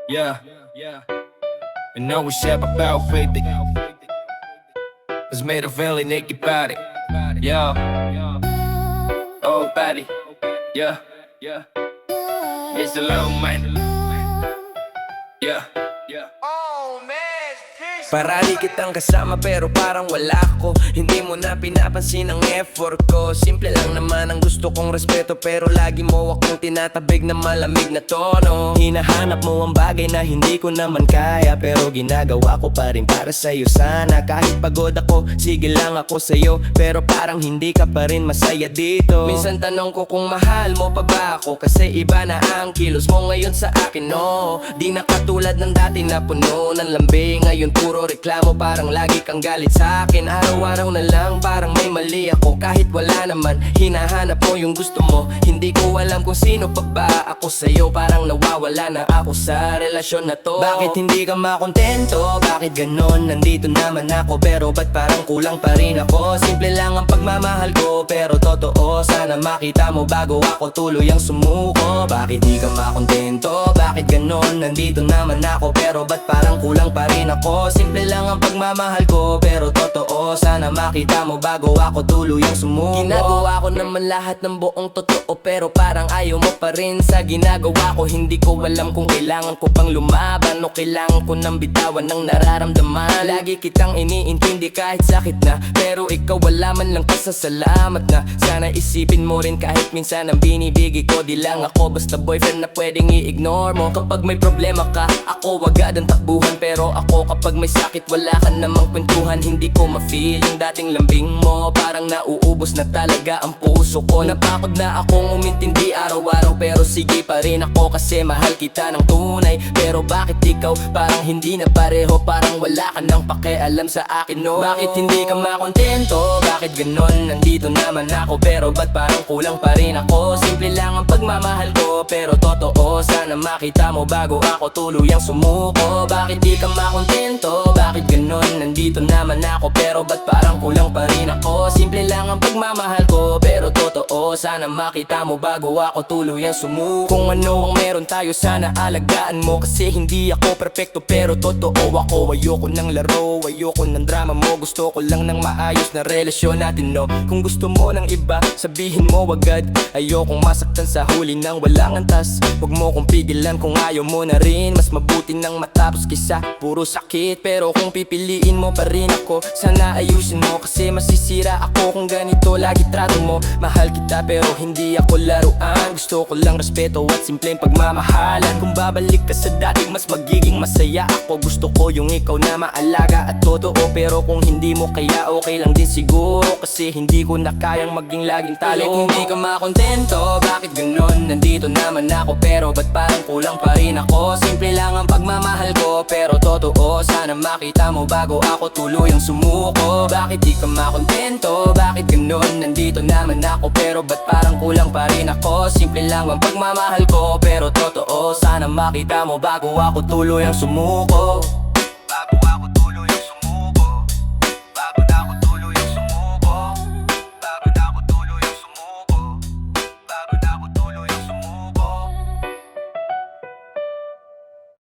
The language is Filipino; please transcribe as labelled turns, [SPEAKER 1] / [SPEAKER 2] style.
[SPEAKER 1] Yeah, and know we share about baby. Was made of really naked body. Yeah, oh body. Yeah, it's a low man. Yeah.
[SPEAKER 2] Parali kitang kasama pero parang wala ako. Hindi mo na pinapansin ang effort ko. Simple lang naman ang gusto kong respeto, pero lagi mo akong tinatabig na malamig na tono. Hinahanap mo ang bagay na hindi ko naman kaya, pero ginagawa ko pa rin para sa'yo sana. Kahit pagod ako, sige lang ako sa'yo, pero parang hindi ka pa rin masaya dito. Minsan tanong ko kung mahal mo pa ba ako, kasi iba na ang kilos mo ngayon sa akin, no. Di na katulad ng dati na puno ng lambing. Ngayon puro reklamo, parang lagi kang galit sa akin. Araw-araw na lang parang may mali ako, kahit wala naman hinahanap mo yung gusto mo. Hindi ko alam kung sino pa ba ako sa'yo, parang nawawala na ako sa relasyon na to. Bakit hindi ka makontento? Bakit ganon? Nandito naman ako, pero ba't parang kulang pa rin ako? Simple lang ang pagmamahal ko, pero totoo. Sana makita mo bago ako tuluyang sumuko. Bakit di ka makontento? Bakit ganon? Nandito naman ako, pero ba't parang kulang pa rin ako? Simple lang ang pagmamahal ko, pero totoo. Sana makita mo bago ako tuluyang sumuko. Ginagawa ko naman lahat ng buong totoo, pero parang ayaw mo pa rin sa ginagawa ko. Hindi ko alam kung kailangan ko pang lumaban o kailangan ko nang bitawan ng nararamdaman. Lagi kitang iniintindi kahit sakit na, pero ikaw wala man lang pasasalamat na. Sana isipin mo rin kahit minsan ang binibigay ko, di lang ako basta boyfriend na pwedeng i-ignore mo. Kapag may problema ka, ako agad ang takbuhan, pero ako kapag may sakit wala ka namang kwentuhan. Hindi ko ma-feel yung dating lambing mo, parang nauubos na talaga ang puso ko. Napakod na akong umintindi araw-araw, pero sige pa rin ako kasi mahal kita ng tunay. Pero bakit ikaw parang hindi na pareho, parang wala ka nang pakialam sa akin, no. Bakit hindi ka makontento? Bakit ganon? Nandito naman ako, pero ba't parang kulang pa rin ako? Simple lang ang pagmamahal ko, pero totoo. Sana makita mo bago ako tuluyang sumuko. Bakit di ka makontento? Bakit ganon? Nandito naman ako, pero ba't parang kulang pa rin ako? Simple lang ang pagmamahal ko, pero totoo. Sana makita mo bago ako tuluyang sumuko. Kung ano ang meron tayo, sana alagaan mo, kasi hindi ako perfecto, pero totoo ako. Ayoko ng laro, ayoko ng drama mo. Gusto ko lang ng maayos na relasyon natin, no. Kung gusto mo ng iba, sabihin mo agad. Ayokong masaktan sa huli ng walang antas. Huwag mo kong pigilan kung ayaw mo na rin. Mas mabuti nang matapos kisa puro sakit. Pero kung pipiliin mo pa rin ako, sana ayusin mo, kasi masisira ako kung ganito lagi trato mo. Mahal kita pero hindi ako laruan. Gusto ko lang respeto at simpleng pagmamahalan. Kung babalik ka sa dati, mas magiging masaya ako. Gusto ko yung ikaw na maalaga at totoo, pero kung hindi mo kaya okay lang din siguro, kasi hindi ko na kayang maging laging talo. Bakit hindi ka makontento? Bakit ganon? Nandito naman ako, pero ba't parang kulang pa rin ako? Simple lang ang pagmamahal ko, pero totoo. Sana makita mo bago ako tuluyang sumuko. Bakit di ka makontento? Bakit ganon? Nandito naman ako, pero ba't parang kulang pa rin ako? Simple lang ang pagmamahal ko, pero totoo. Sana makita mo bago ako tuluyang sumuko.